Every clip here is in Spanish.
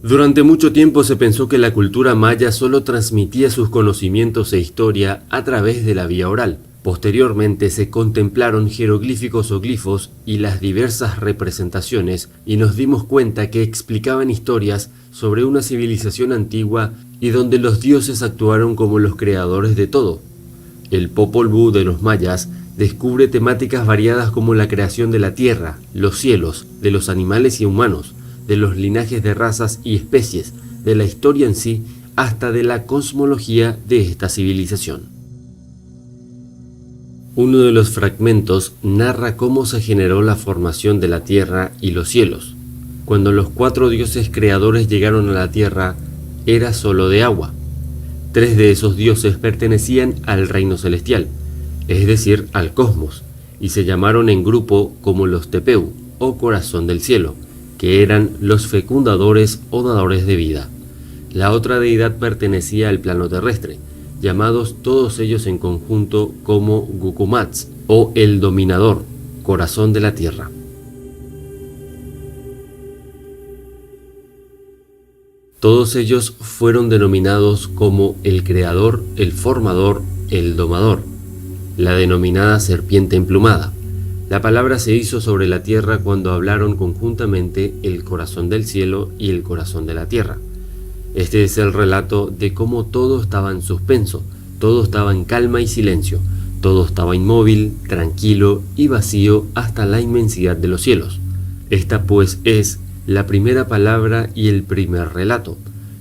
Durante mucho tiempo se pensó que la cultura maya solo transmitía sus conocimientos e historia a través de la vía oral. Posteriormente se contemplaron jeroglíficos o glifos y las diversas representaciones y nos dimos cuenta que explicaban historias sobre una civilización antigua y donde los dioses actuaron como los creadores de todo. El Popol Vuh de los mayas descubre temáticas variadas como la creación de la tierra, los cielos, de los animales y humanos, de los linajes de razas y especies, de la historia en sí, hasta de la cosmología de esta civilización. Uno de los fragmentos narra cómo se generó la formación de la tierra y los cielos. Cuando los 4 dioses creadores llegaron a la tierra, era solo de agua. 3 de esos dioses pertenecían al reino celestial, es decir, al cosmos, y se llamaron en grupo como los Tepeu, o corazón del cielo, que eran los fecundadores o dadores de vida. La otra deidad pertenecía al plano terrestre, llamados todos ellos en conjunto como Gukumats, o el dominador, corazón de la tierra. Todos ellos fueron denominados como el creador, el formador, el domador, la denominada serpiente emplumada. La palabra se hizo sobre la tierra cuando hablaron conjuntamente el corazón del cielo y el corazón de la tierra. Este es el relato de cómo todo estaba en suspenso, todo estaba en calma y silencio, todo estaba inmóvil, tranquilo y vacío hasta la inmensidad de los cielos. Esta pues es la primera palabra y el primer relato.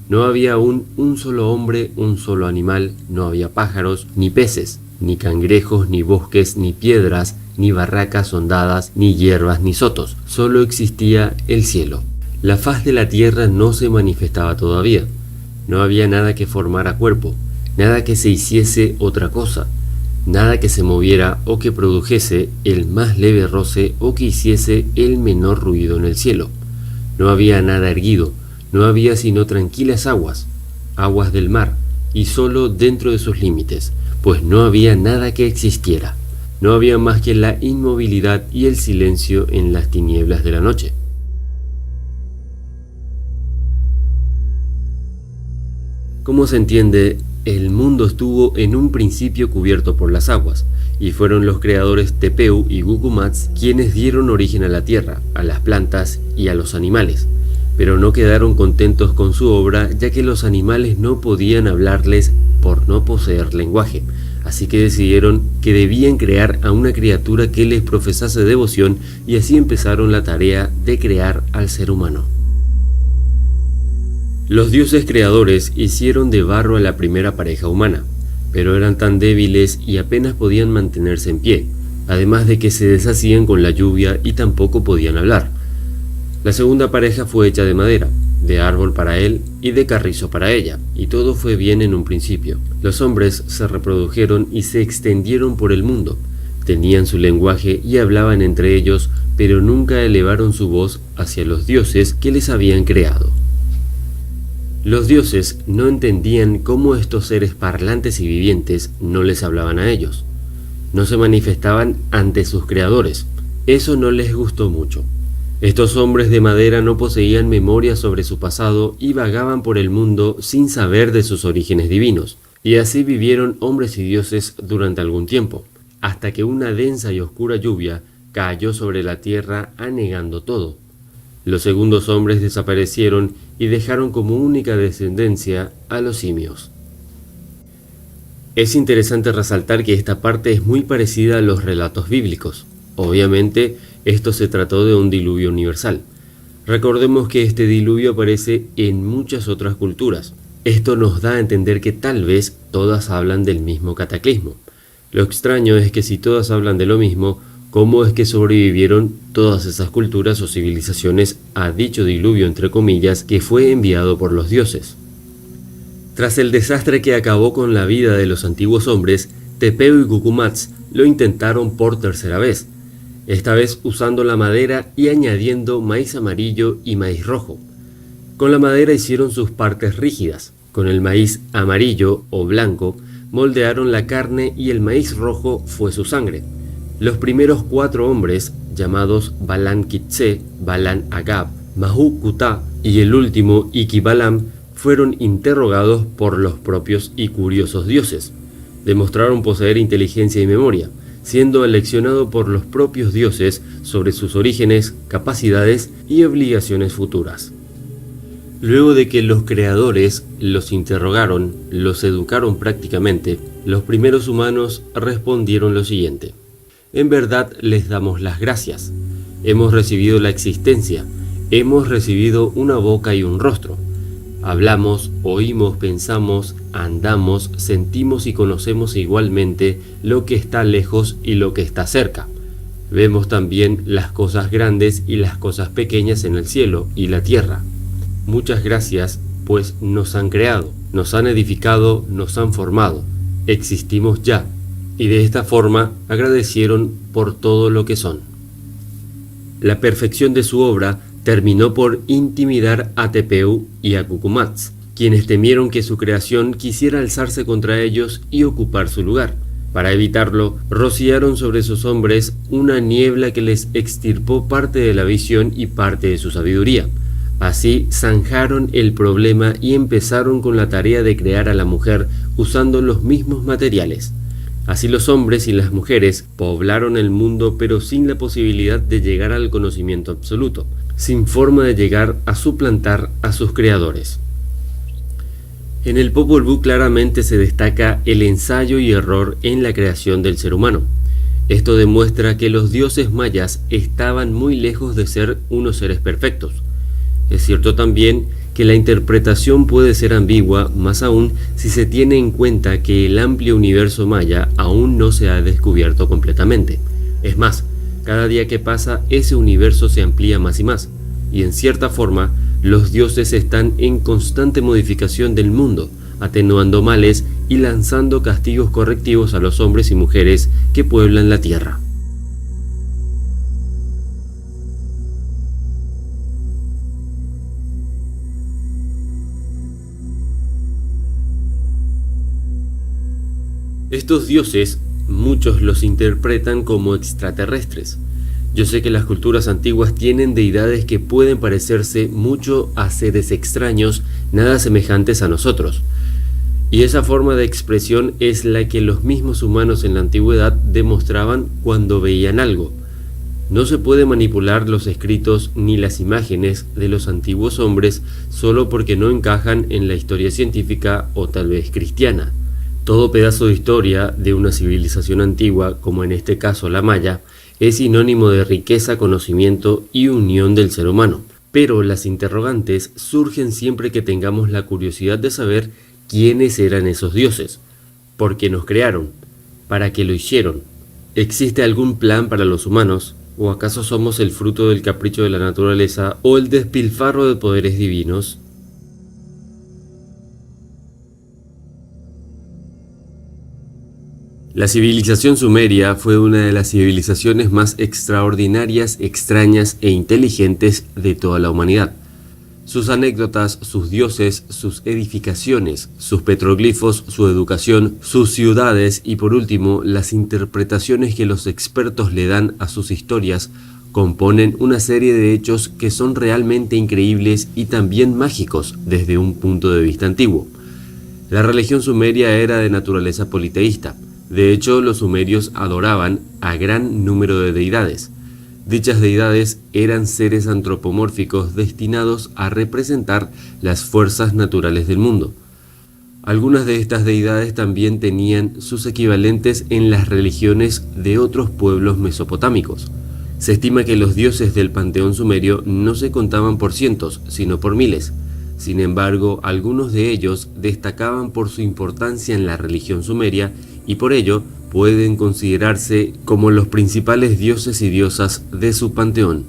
No había aún un solo hombre, un solo animal, no había pájaros, ni peces, ni cangrejos, ni bosques, ni piedras, ni barracas hondadas, ni hierbas, ni sotos. Solo existía el cielo. La faz de la tierra no se manifestaba todavía. No había nada que formara cuerpo, nada que se hiciese otra cosa, nada que se moviera o que produjese el más leve roce o que hiciese el menor ruido en el cielo. No había nada erguido, no había sino tranquilas aguas, aguas del mar, y solo dentro de sus límites, pues no había nada que existiera. No había más que la inmovilidad y el silencio en las tinieblas de la noche. Como se entiende, el mundo estuvo en un principio cubierto por las aguas, y fueron los creadores Tepeu y Gukumats quienes dieron origen a la tierra, a las plantas y a los animales, pero no quedaron contentos con su obra ya que los animales no podían hablarles por no poseer lenguaje, así que decidieron que debían crear a una criatura que les profesase devoción y así empezaron la tarea de crear al ser humano. Los dioses creadores hicieron de barro a la primera pareja humana, pero eran tan débiles y apenas podían mantenerse en pie, además de que se deshacían con la lluvia y tampoco podían hablar. La segunda pareja fue hecha de madera, de árbol para él y de carrizo para ella, y todo fue bien en un principio. Los hombres se reprodujeron y se extendieron por el mundo, tenían su lenguaje y hablaban entre ellos, pero nunca elevaron su voz hacia los dioses que les habían creado. Los dioses no entendían cómo estos seres parlantes y vivientes no les hablaban a ellos. No se manifestaban ante sus creadores. Eso no les gustó mucho. Estos hombres de madera no poseían memoria sobre su pasado y vagaban por el mundo sin saber de sus orígenes divinos. Y así vivieron hombres y dioses durante algún tiempo, hasta que una densa y oscura lluvia cayó sobre la tierra anegando todo. Los segundos hombres desaparecieron y dejaron como única descendencia a los simios. Es interesante resaltar que esta parte es muy parecida a los relatos bíblicos. Obviamente, esto se trató de un diluvio universal. Recordemos que este diluvio aparece en muchas otras culturas. Esto nos da a entender que tal vez todas hablan del mismo cataclismo. Lo extraño es que si todas hablan de lo mismo, ¿cómo es que sobrevivieron todas esas culturas o civilizaciones a dicho diluvio entre comillas que fue enviado por los dioses? Tras el desastre que acabó con la vida de los antiguos hombres, Tepeu y Gukumats lo intentaron por tercera vez, esta vez usando la madera y añadiendo maíz amarillo y maíz rojo. Con la madera hicieron sus partes rígidas, con el maíz amarillo o blanco moldearon la carne y el maíz rojo fue su sangre. Los primeros 4 hombres, llamados Balan Kitse, Balan Agab, Mahu Kuta y el último, Iquibalam, fueron interrogados por los propios y curiosos dioses. Demostraron poseer inteligencia y memoria, siendo aleccionado por los propios dioses sobre sus orígenes, capacidades y obligaciones futuras. Luego de que los creadores los interrogaron, los educaron prácticamente, los primeros humanos respondieron lo siguiente: en verdad les damos las gracias. Hemos recibido la existencia, hemos recibido una boca y un rostro. Hablamos, oímos, pensamos, andamos, sentimos y conocemos igualmente lo que está lejos y lo que está cerca. Vemos también las cosas grandes y las cosas pequeñas en el cielo y la tierra. Muchas gracias, pues nos han creado, nos han edificado, nos han formado. Existimos ya, y de esta forma agradecieron por todo lo que son. La perfección de su obra terminó por intimidar a Tepeu y a Cucumats, quienes temieron que su creación quisiera alzarse contra ellos y ocupar su lugar. Para evitarlo, rociaron sobre sus hombres una niebla que les extirpó parte de la visión y parte de su sabiduría. Así zanjaron el problema y empezaron con la tarea de crear a la mujer usando los mismos materiales. Así los hombres y las mujeres poblaron el mundo, pero sin la posibilidad de llegar al conocimiento absoluto, sin forma de llegar a suplantar a sus creadores. En el Popol Vuh claramente se destaca el ensayo y error en la creación del ser humano. Esto demuestra que los dioses mayas estaban muy lejos de ser unos seres perfectos. Es cierto también que la interpretación puede ser ambigua, más aún si se tiene en cuenta que el amplio universo maya aún no se ha descubierto completamente. Es más, cada día que pasa ese universo se amplía más y más, y en cierta forma los dioses están en constante modificación del mundo, atenuando males y lanzando castigos correctivos a los hombres y mujeres que pueblan la tierra. Estos dioses, muchos los interpretan como extraterrestres. Yo sé que las culturas antiguas tienen deidades que pueden parecerse mucho a seres extraños, nada semejantes a nosotros. Y esa forma de expresión es la que los mismos humanos en la antigüedad demostraban cuando veían algo. No se puede manipular los escritos ni las imágenes de los antiguos hombres solo porque no encajan en la historia científica o tal vez cristiana. Todo pedazo de historia de una civilización antigua, como en este caso la maya, es sinónimo de riqueza, conocimiento y unión del ser humano. Pero las interrogantes surgen siempre que tengamos la curiosidad de saber quiénes eran esos dioses, por qué nos crearon, para qué lo hicieron. ¿Existe algún plan para los humanos? ¿O acaso somos el fruto del capricho de la naturaleza o el despilfarro de poderes divinos? La civilización sumeria fue una de las civilizaciones más extraordinarias, extrañas e inteligentes de toda la humanidad. Sus anécdotas, sus dioses, sus edificaciones, sus petroglifos, su educación, sus ciudades y por último las interpretaciones que los expertos le dan a sus historias componen una serie de hechos que son realmente increíbles y también mágicos desde un punto de vista antiguo. La religión sumeria era de naturaleza politeísta. De hecho, los sumerios adoraban a gran número de deidades. Dichas deidades eran seres antropomórficos destinados a representar las fuerzas naturales del mundo. Algunas de estas deidades también tenían sus equivalentes en las religiones de otros pueblos mesopotámicos. Se estima que los dioses del panteón sumerio no se contaban por cientos, sino por miles. Sin embargo, algunos de ellos destacaban por su importancia en la religión sumeria y por ello pueden considerarse como los principales dioses y diosas de su panteón.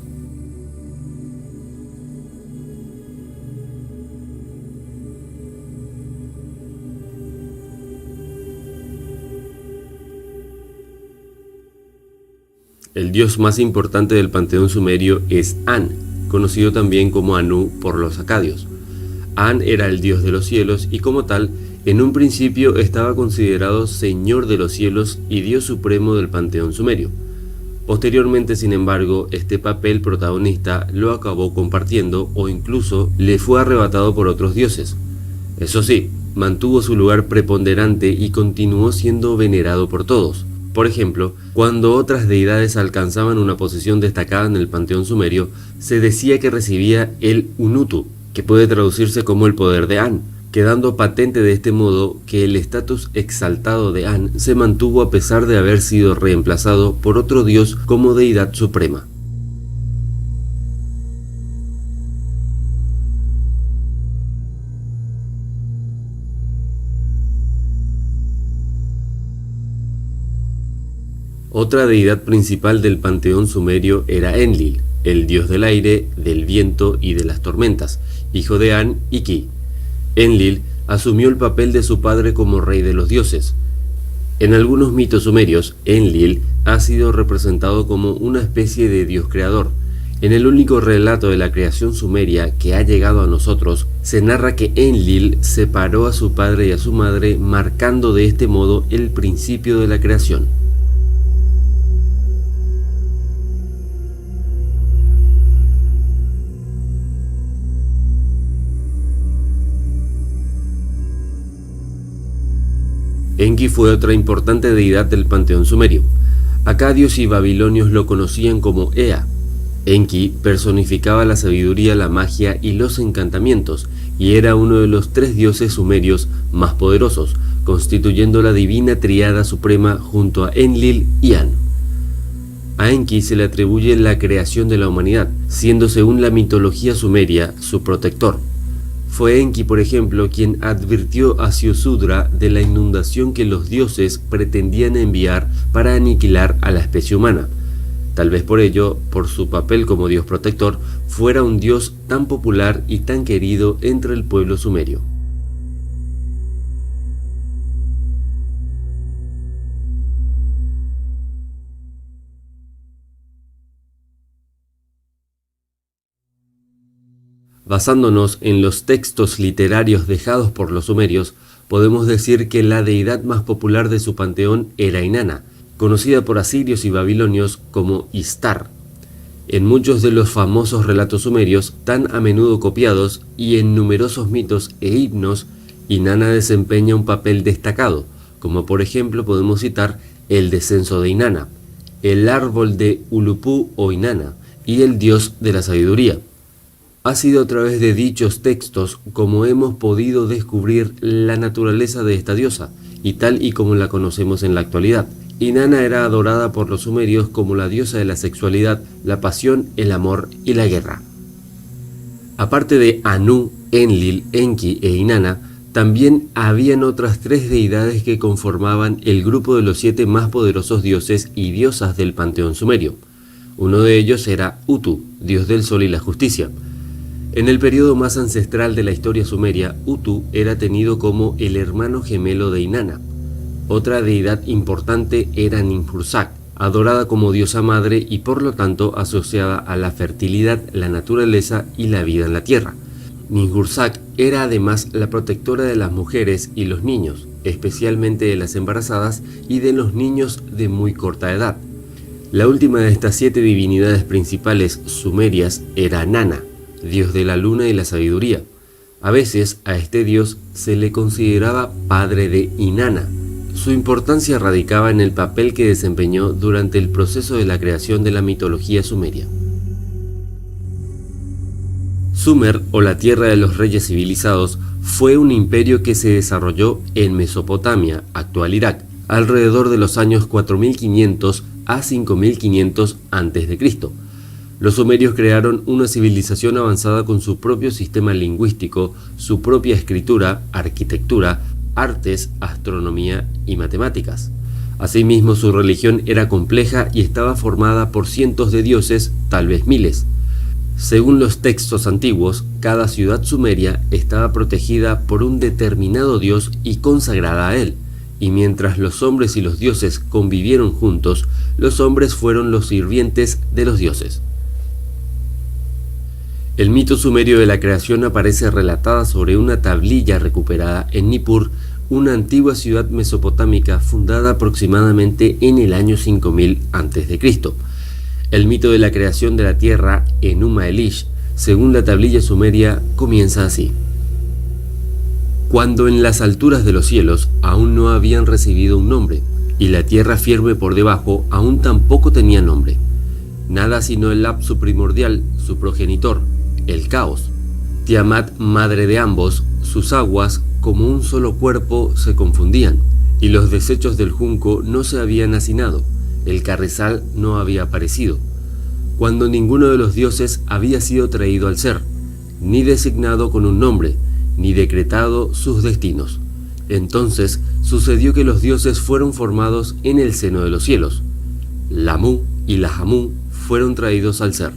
El dios más importante del panteón sumerio es An, conocido también como Anu por los acadios. An era el dios de los cielos y como tal, en un principio estaba considerado señor de los cielos y dios supremo del panteón sumerio. Posteriormente, sin embargo, este papel protagonista lo acabó compartiendo o incluso le fue arrebatado por otros dioses. Eso sí, mantuvo su lugar preponderante y continuó siendo venerado por todos. Por ejemplo, cuando otras deidades alcanzaban una posición destacada en el panteón sumerio, se decía que recibía el Unutu, que puede traducirse como el poder de An, quedando patente de este modo que el estatus exaltado de An se mantuvo a pesar de haber sido reemplazado por otro dios como deidad suprema. Otra deidad principal del panteón sumerio era Enlil, el dios del aire, del viento y de las tormentas, hijo de An y Ki. Enlil asumió el papel de su padre como rey de los dioses. En algunos mitos sumerios, Enlil ha sido representado como una especie de dios creador. En el único relato de la creación sumeria que ha llegado a nosotros, se narra que Enlil separó a su padre y a su madre, marcando de este modo el principio de la creación. Enki fue otra importante deidad del panteón sumerio. Acadios y babilonios lo conocían como Ea. Enki personificaba la sabiduría, la magia y los encantamientos, y era uno de los 3 dioses sumerios más poderosos, constituyendo la divina triada suprema junto a Enlil y An. A Enki se le atribuye la creación de la humanidad, siendo según la mitología sumeria su protector. Fue Enki, por ejemplo, quien advirtió a Ziusudra de la inundación que los dioses pretendían enviar para aniquilar a la especie humana. Tal vez por ello, por su papel como dios protector, fuera un dios tan popular y tan querido entre el pueblo sumerio. Basándonos en los textos literarios dejados por los sumerios, podemos decir que la deidad más popular de su panteón era Inanna, conocida por asirios y babilonios como Istar. En muchos de los famosos relatos sumerios, tan a menudo copiados, y en numerosos mitos e himnos, Inanna desempeña un papel destacado, como por ejemplo podemos citar el descenso de Inanna, el árbol de Ulupú o Inanna, y el dios de la sabiduría. Ha sido a través de dichos textos como hemos podido descubrir la naturaleza de esta diosa, y tal y como la conocemos en la actualidad. Inanna era adorada por los sumerios como la diosa de la sexualidad, la pasión, el amor y la guerra. Aparte de Anu, Enlil, Enki e Inanna, también habían otras 3 deidades que conformaban el grupo de los 7 más poderosos dioses y diosas del panteón sumerio. Uno de ellos era Utu, dios del sol y la justicia. En el periodo más ancestral de la historia sumeria, Utu era tenido como el hermano gemelo de Inanna. Otra deidad importante era Ninhursag, adorada como diosa madre y por lo tanto asociada a la fertilidad, la naturaleza y la vida en la tierra. Ninhursag era además la protectora de las mujeres y los niños, especialmente de las embarazadas y de los niños de muy corta edad. La última de estas 7 divinidades principales sumerias era Nana, dios de la luna y la sabiduría. A veces a este dios se le consideraba padre de Inanna. Su importancia radicaba en el papel que desempeñó durante el proceso de la creación de la mitología sumeria. Sumer, o la tierra de los reyes civilizados, fue un imperio que se desarrolló en Mesopotamia, actual Irak, alrededor de los años 4500 a 5500 a.C. Los sumerios crearon una civilización avanzada con su propio sistema lingüístico, su propia escritura, arquitectura, artes, astronomía y matemáticas. Asimismo, su religión era compleja y estaba formada por cientos de dioses, tal vez miles. Según los textos antiguos, cada ciudad sumeria estaba protegida por un determinado dios y consagrada a él, y mientras los hombres y los dioses convivieron juntos, los hombres fueron los sirvientes de los dioses. El mito sumerio de la creación aparece relatada sobre una tablilla recuperada en Nippur, una antigua ciudad mesopotámica fundada aproximadamente en el año 5000 a.C. El mito de la creación de la tierra, Enuma Elish, según la tablilla sumeria, comienza así. Cuando en las alturas de los cielos aún no habían recibido un nombre, y la tierra firme por debajo aún tampoco tenía nombre. Nada sino el lapso primordial, su progenitor, el caos. Tiamat, madre de ambos, sus aguas, como un solo cuerpo, se confundían, y los desechos del junco no se habían hacinado, el carrizal no había aparecido, cuando ninguno de los dioses había sido traído al ser, ni designado con un nombre, ni decretado sus destinos. Entonces sucedió que los dioses fueron formados en el seno de los cielos. Lamu y Lahamu fueron traídos al ser.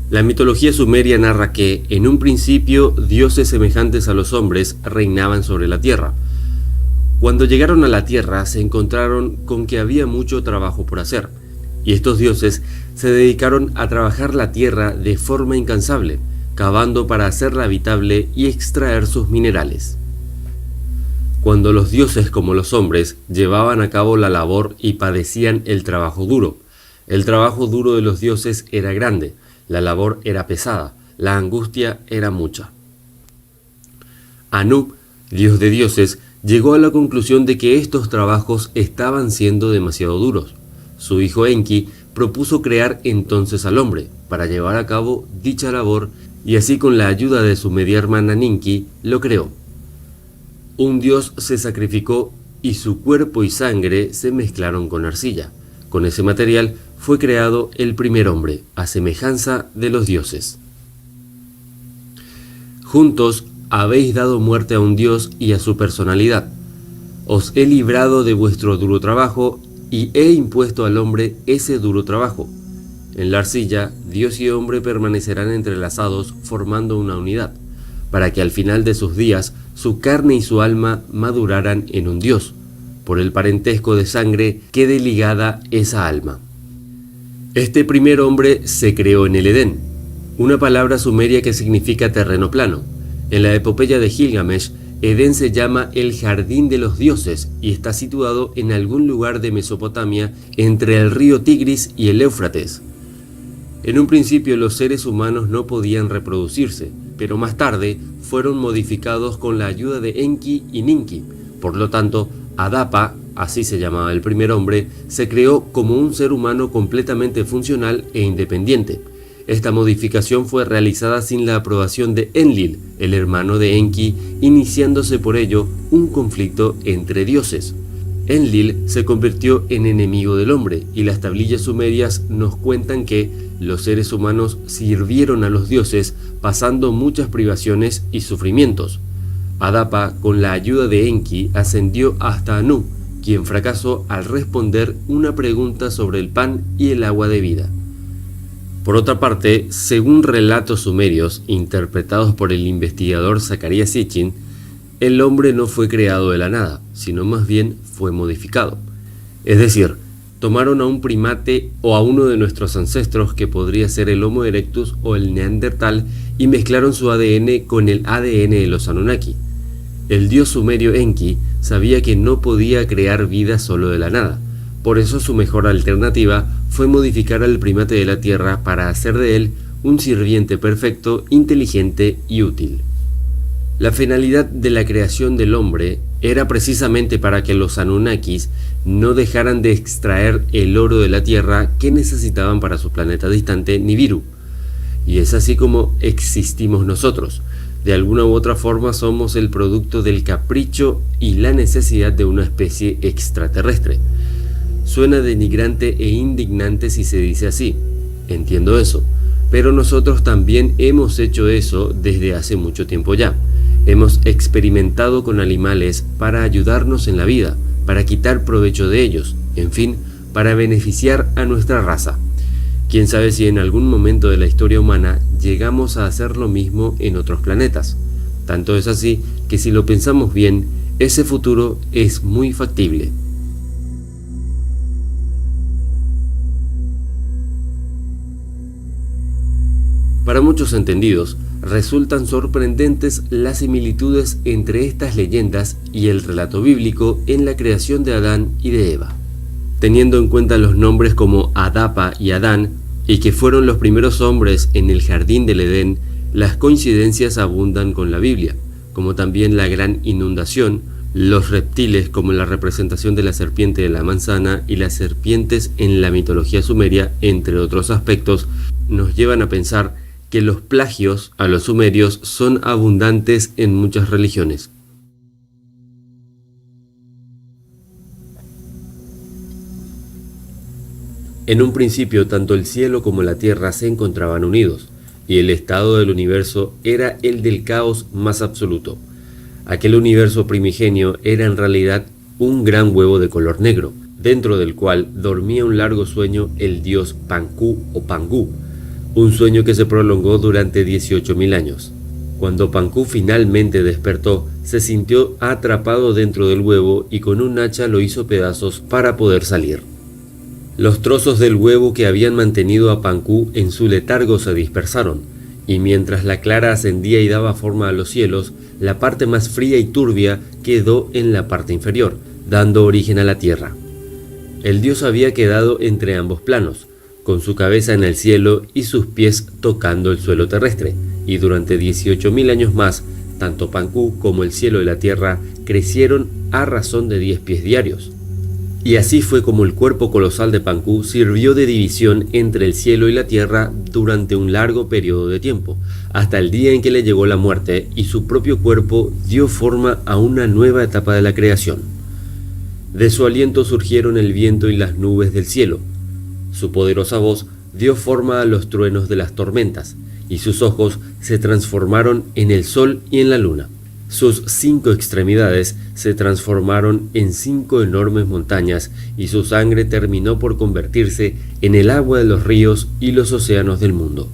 La mitología sumeria narra que, en un principio, dioses semejantes a los hombres reinaban sobre la tierra. Cuando llegaron a la tierra, se encontraron con que había mucho trabajo por hacer, y estos dioses se dedicaron a trabajar la tierra de forma incansable, cavando para hacerla habitable y extraer sus minerales. Cuando los dioses, como los hombres, llevaban a cabo la labor y padecían el trabajo duro de los dioses era grande, la labor era pesada, la angustia era mucha. Anu, dios de dioses, llegó a la conclusión de que estos trabajos estaban siendo demasiado duros. Su hijo Enki propuso crear entonces al hombre para llevar a cabo dicha labor, y así, con la ayuda de su media hermana Ninki, lo creó. Un dios se sacrificó y su cuerpo y sangre se mezclaron con arcilla. Con ese material fue creado el primer hombre, a semejanza de los dioses. Juntos habéis dado muerte a un dios y a su personalidad. Os he librado de vuestro duro trabajo y he impuesto al hombre ese duro trabajo. En la arcilla, Dios y hombre permanecerán entrelazados formando una unidad, para que al final de sus días su carne y su alma maduraran en un Dios. Por el parentesco de sangre quede ligada esa alma. Este primer hombre se creó en el Edén, una palabra sumeria que significa terreno plano. En la epopeya de Gilgamesh, Edén se llama el jardín de los dioses y está situado en algún lugar de Mesopotamia entre el río Tigris y el Éufrates. En un principio los seres humanos no podían reproducirse, pero más tarde fueron modificados con la ayuda de Enki y Ninki. Por lo tanto, Adapa, así se llamaba el primer hombre, se creó como un ser humano completamente funcional e independiente. Esta modificación fue realizada sin la aprobación de Enlil, el hermano de Enki, iniciándose por ello un conflicto entre dioses. Enlil se convirtió en enemigo del hombre, y las tablillas sumerias nos cuentan que los seres humanos sirvieron a los dioses pasando muchas privaciones y sufrimientos. Adapa, con la ayuda de Enki, ascendió hasta Anu, quien fracasó al responder una pregunta sobre el pan y el agua de vida. Por otra parte, según relatos sumerios interpretados por el investigador Zecharia Sitchin, el hombre no fue creado de la nada, sino más bien fue modificado. Es decir, tomaron a un primate o a uno de nuestros ancestros, que podría ser el Homo erectus o el Neandertal, y mezclaron su ADN con el ADN de los Anunnaki. El dios sumerio Enki sabía que no podía crear vida solo de la nada. Por eso su mejor alternativa fue modificar al primate de la tierra para hacer de él un sirviente perfecto, inteligente y útil. La finalidad de la creación del hombre era precisamente para que los Anunnakis no dejaran de extraer el oro de la tierra que necesitaban para su planeta distante Nibiru. Y es así como existimos nosotros. De alguna u otra forma somos el producto del capricho y la necesidad de una especie extraterrestre. Suena denigrante e indignante si se dice así, entiendo eso, pero nosotros también hemos hecho eso desde hace mucho tiempo ya. Hemos experimentado con animales para ayudarnos en la vida, para quitar provecho de ellos, en fin, para beneficiar a nuestra raza. Quién sabe si en algún momento de la historia humana llegamos a hacer lo mismo en otros planetas. Tanto es así que, si lo pensamos bien, ese futuro es muy factible. Para muchos entendidos, resultan sorprendentes las similitudes entre estas leyendas y el relato bíblico en la creación de Adán y de Eva. teniendo en cuenta los nombres como Adapa y Adán, y que fueron los primeros hombres en el jardín del Edén, las coincidencias abundan con la Biblia, como también la gran inundación, los reptiles como la representación de la serpiente de la manzana y las serpientes en la mitología sumeria, entre otros aspectos, nos llevan a pensar que los plagios a los sumerios son abundantes en muchas religiones. En un principio, tanto el cielo como la tierra se encontraban unidos, y el estado del universo era el del caos más absoluto. Aquel universo primigenio era en realidad un gran huevo de color negro, dentro del cual dormía un largo sueño el dios Panku o Pangu, un sueño que se prolongó durante 18.000 años. Cuando Panku finalmente despertó, se sintió atrapado dentro del huevo y con un hacha lo hizo pedazos para poder salir. Los trozos del huevo que habían mantenido a Panku en su letargo se dispersaron, y mientras la clara ascendía y daba forma a los cielos, la parte más fría y turbia quedó en la parte inferior, dando origen a la tierra. El dios había quedado entre ambos planos, con su cabeza en el cielo y sus pies tocando el suelo terrestre, y durante 18.000 años más, tanto Panku como el cielo y la tierra crecieron a razón de 10 pies diarios. Y así fue como el cuerpo colosal de Panku sirvió de división entre el cielo y la tierra durante un largo periodo de tiempo, hasta el día en que le llegó la muerte y su propio cuerpo dio forma a una nueva etapa de la creación. De su aliento surgieron el viento y las nubes del cielo. Su poderosa voz dio forma a los truenos de las tormentas, y sus ojos se transformaron en el sol y en la luna. Sus 5 extremidades se transformaron en 5 enormes montañas, y su sangre terminó por convertirse en el agua de los ríos y los océanos del mundo.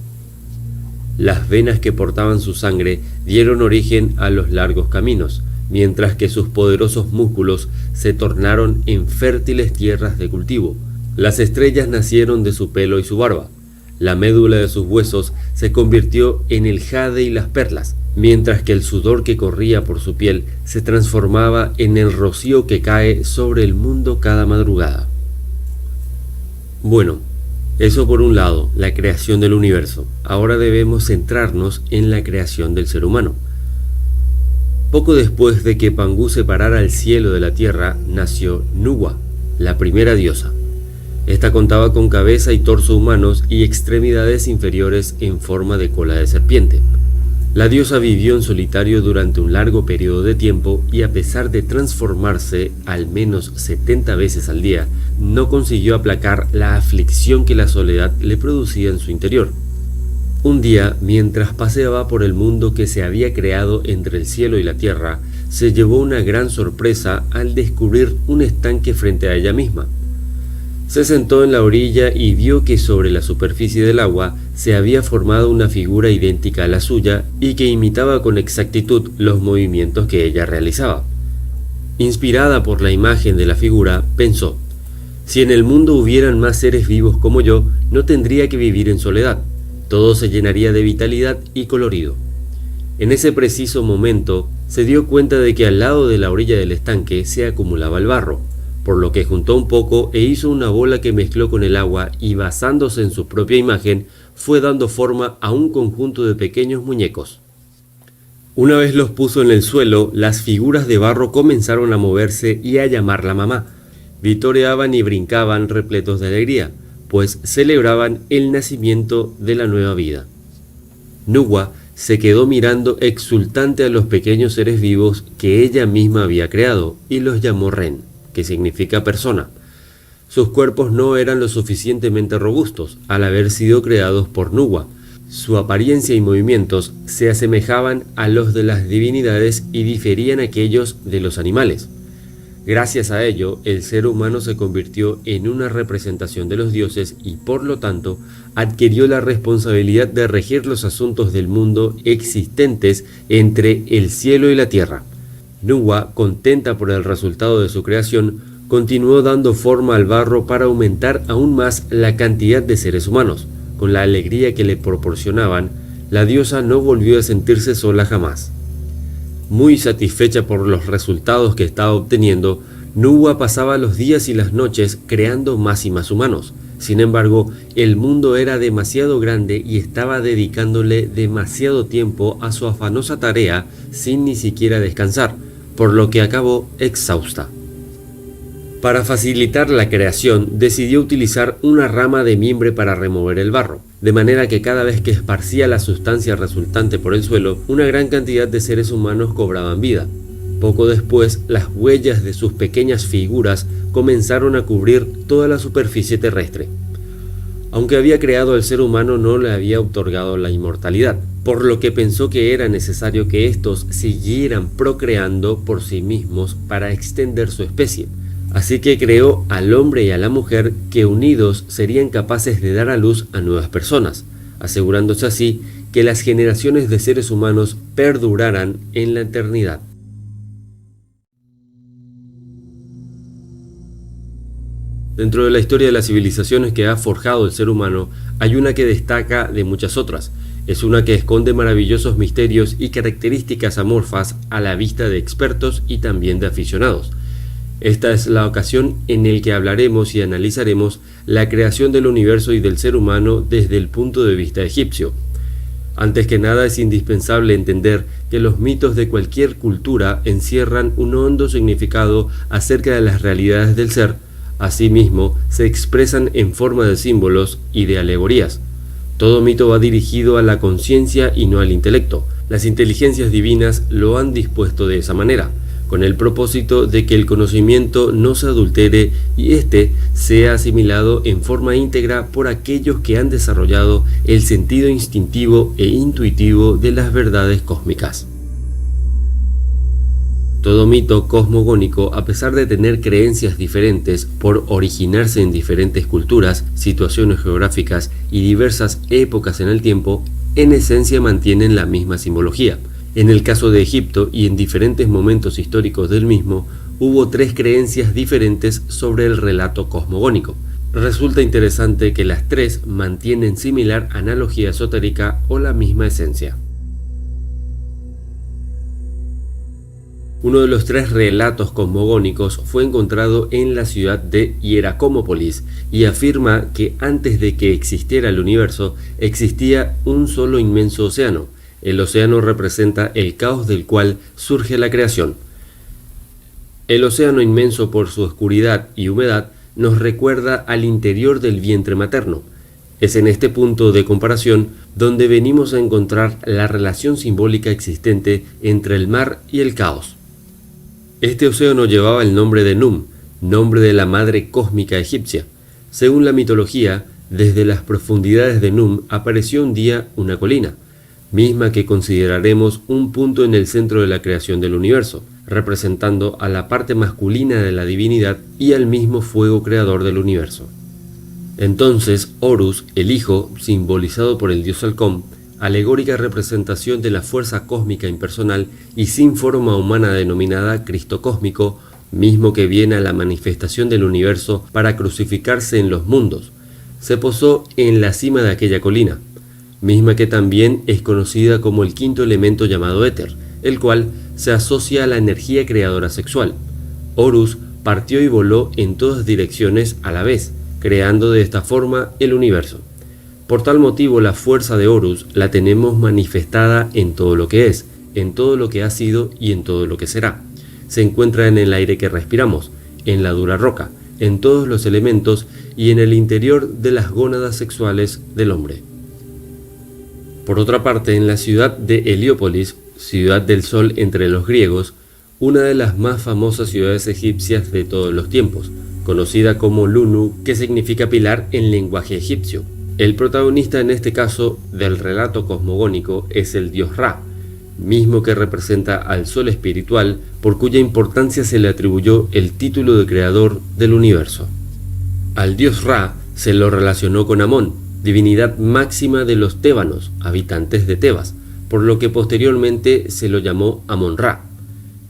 Las venas que portaban su sangre dieron origen a los largos caminos, mientras que sus poderosos músculos se tornaron en fértiles tierras de cultivo. Las estrellas nacieron de su pelo y su barba. La médula de sus huesos se convirtió en el jade y las perlas, mientras que el sudor que corría por su piel se transformaba en el rocío que cae sobre el mundo cada madrugada. Bueno, eso por un lado, la creación del universo. Ahora debemos centrarnos en la creación del ser humano. Poco después de que Pangu separara el cielo de la tierra, nació Nuwa, la primera diosa. Esta contaba con cabeza y torso humanos y extremidades inferiores en forma de cola de serpiente. La diosa vivió en solitario durante un largo periodo de tiempo y a pesar de transformarse al menos 70 veces al día, no consiguió aplacar la aflicción que la soledad le producía en su interior. Un día, mientras paseaba por el mundo que se había creado entre el cielo y la tierra, se llevó una gran sorpresa al descubrir un estanque frente a ella misma. Se sentó en la orilla y vio que sobre la superficie del agua se había formado una figura idéntica a la suya y que imitaba con exactitud los movimientos que ella realizaba. Inspirada por la imagen de la figura, pensó: si en el mundo hubieran más seres vivos como yo, no tendría que vivir en soledad. Todo se llenaría de vitalidad y colorido. En ese preciso momento, se dio cuenta de que al lado de la orilla del estanque se acumulaba el barro, por lo que juntó un poco e hizo una bola que mezcló con el agua y, basándose en su propia imagen, fue dando forma a un conjunto de pequeños muñecos. Una vez los puso en el suelo, las figuras de barro comenzaron a moverse y a llamarla mamá. Vitoreaban y brincaban repletos de alegría, pues celebraban el nacimiento de la nueva vida. Nuwa se quedó mirando exultante a los pequeños seres vivos que ella misma había creado y los llamó Ren, que significa persona. Sus cuerpos no eran lo suficientemente robustos al haber sido creados por Nuwa. Su apariencia y movimientos se asemejaban a los de las divinidades y diferían aquellos de los animales. Gracias a ello, el ser humano se convirtió en una representación de los dioses y, por lo tanto, adquirió la responsabilidad de regir los asuntos del mundo existentes entre el cielo y la tierra. Nuwa, contenta por el resultado de su creación, continuó dando forma al barro para aumentar aún más la cantidad de seres humanos. Con la alegría que le proporcionaban, la diosa no volvió a sentirse sola jamás. Muy satisfecha por los resultados que estaba obteniendo, Nuwa pasaba los días y las noches creando más y más humanos. Sin embargo, el mundo era demasiado grande y estaba dedicándole demasiado tiempo a su afanosa tarea sin ni siquiera descansar, por lo que acabó exhausta. Para facilitar la creación, decidió utilizar una rama de mimbre para remover el barro, de manera que cada vez que esparcía la sustancia resultante por el suelo, una gran cantidad de seres humanos cobraban vida. Poco después, las huellas de sus pequeñas figuras comenzaron a cubrir toda la superficie terrestre. Aunque había creado al ser humano, no le había otorgado la inmortalidad, por lo que pensó que era necesario que estos siguieran procreando por sí mismos para extender su especie. Así que creó al hombre y a la mujer que unidos serían capaces de dar a luz a nuevas personas, asegurándose así que las generaciones de seres humanos perduraran en la eternidad. Dentro de la historia de las civilizaciones que ha forjado el ser humano, hay una que destaca de muchas otras. Es una que esconde maravillosos misterios y características amorfas a la vista de expertos y también de aficionados. Esta es la ocasión en la que hablaremos y analizaremos la creación del universo y del ser humano desde el punto de vista egipcio. Antes que nada, es indispensable entender que los mitos de cualquier cultura encierran un hondo significado acerca de las realidades del ser. Asimismo, se expresan en forma de símbolos y de alegorías. Todo mito va dirigido a la conciencia y no al intelecto. Las inteligencias divinas lo han dispuesto de esa manera, con el propósito de que el conocimiento no se adultere y éste sea asimilado en forma íntegra por aquellos que han desarrollado el sentido instintivo e intuitivo de las verdades cósmicas. Todo mito cosmogónico, a pesar de tener creencias diferentes por originarse en diferentes culturas, situaciones geográficas y diversas épocas en el tiempo, en esencia mantienen la misma simbología. En el caso de Egipto y en diferentes momentos históricos del mismo, hubo 3 creencias diferentes sobre el relato cosmogónico. Resulta interesante que las 3 mantienen similar analogía esotérica o la misma esencia. Uno de los 3 relatos cosmogónicos fue encontrado en la ciudad de Hieracómopolis y afirma que antes de que existiera el universo existía un solo inmenso océano. El océano representa el caos del cual surge la creación. El océano inmenso, por su oscuridad y humedad, nos recuerda al interior del vientre materno. Es en este punto de comparación donde venimos a encontrar la relación simbólica existente entre el mar y el caos. Este océano llevaba el nombre de Num, nombre de la madre cósmica egipcia. Según la mitología, desde las profundidades de Num apareció un día una colina, misma que consideraremos un punto en el centro de la creación del universo, representando a la parte masculina de la divinidad y al mismo fuego creador del universo. Entonces, Horus, el hijo, simbolizado por el dios Halcón, alegórica representación de la fuerza cósmica impersonal y sin forma humana denominada Cristo cósmico, mismo que viene a la manifestación del universo para crucificarse en los mundos, se posó en la cima de aquella colina, misma que también es conocida como el quinto elemento llamado éter, el cual se asocia a la energía creadora sexual. Horus partió y voló en todas direcciones a la vez, creando de esta forma el universo. Por tal motivo, la fuerza de Horus la tenemos manifestada en todo lo que es, en todo lo que ha sido y en todo lo que será. Se encuentra en el aire que respiramos, en la dura roca, en todos los elementos y en el interior de las gónadas sexuales del hombre. Por otra parte, en la ciudad de Heliópolis, ciudad del sol entre los griegos, una de las más famosas ciudades egipcias de todos los tiempos, conocida como Lunu, que significa pilar en lenguaje egipcio. El protagonista en este caso del relato cosmogónico es el dios Ra, mismo que representa al sol espiritual, por cuya importancia se le atribuyó el título de creador del universo. Al dios Ra se lo relacionó con Amón, divinidad máxima de los tébanos, habitantes de Tebas, por lo que posteriormente se lo llamó Amón-Ra.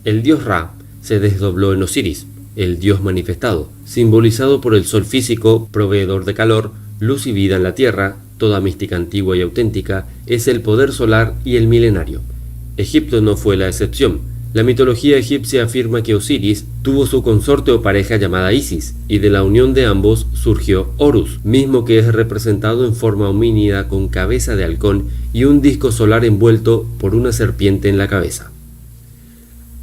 El dios Ra se desdobló en Osiris, el dios manifestado, simbolizado por el sol físico, proveedor de calor, luz y vida en la tierra. Toda mística antigua y auténtica es el poder solar y el milenario. Egipto no fue la excepción. La mitología egipcia afirma que Osiris tuvo su consorte o pareja llamada Isis, y de la unión de ambos surgió Horus, mismo que es representado en forma homínida con cabeza de halcón y un disco solar envuelto por una serpiente en la cabeza.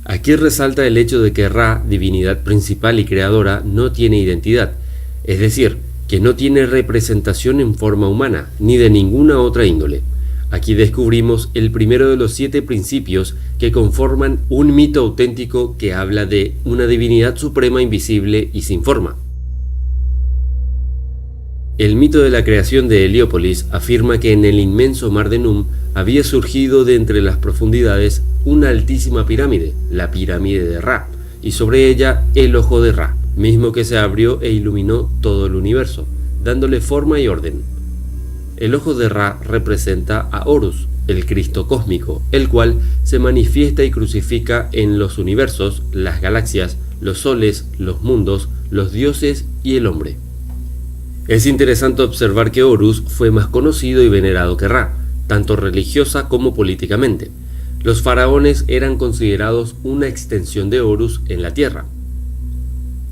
Aquí resalta el hecho de que Ra, divinidad principal y creadora, no tiene identidad, es decir, que no tiene representación en forma humana, ni de ninguna otra índole. Aquí descubrimos el primero de los 7 principios que conforman un mito auténtico que habla de una divinidad suprema invisible y sin forma. El mito de la creación de Heliópolis afirma que en el inmenso mar de Num había surgido de entre las profundidades una altísima pirámide, la pirámide de Ra, y sobre ella el ojo de Ra, mismo que se abrió e iluminó todo el universo, dándole forma y orden. El ojo de Ra representa a Horus, el Cristo cósmico, el cual se manifiesta y crucifica en los universos, las galaxias, los soles, los mundos, los dioses y el hombre. Es interesante observar que Horus fue más conocido y venerado que Ra, tanto religiosa como políticamente. Los faraones eran considerados una extensión de Horus en la tierra.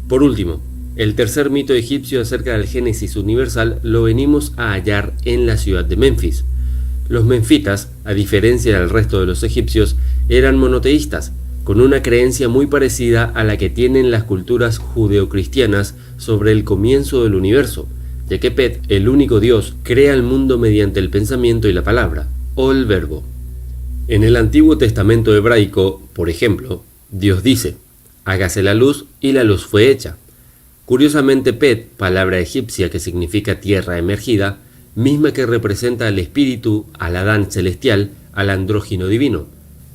Por último, el tercer mito egipcio acerca del Génesis universal lo venimos a hallar en la ciudad de Menfis. Los menfitas, a diferencia del resto de los egipcios, eran monoteístas, con una creencia muy parecida a la que tienen las culturas judeocristianas sobre el comienzo del universo, ya que Pet, el único Dios, crea el mundo mediante el pensamiento y la palabra, o el verbo. En el Antiguo Testamento hebraico, por ejemplo, Dios dice: hágase la luz, y la luz fue hecha. Curiosamente, Pet, palabra egipcia que significa tierra emergida, misma que representa al espíritu, al Adán celestial, al andrógino divino,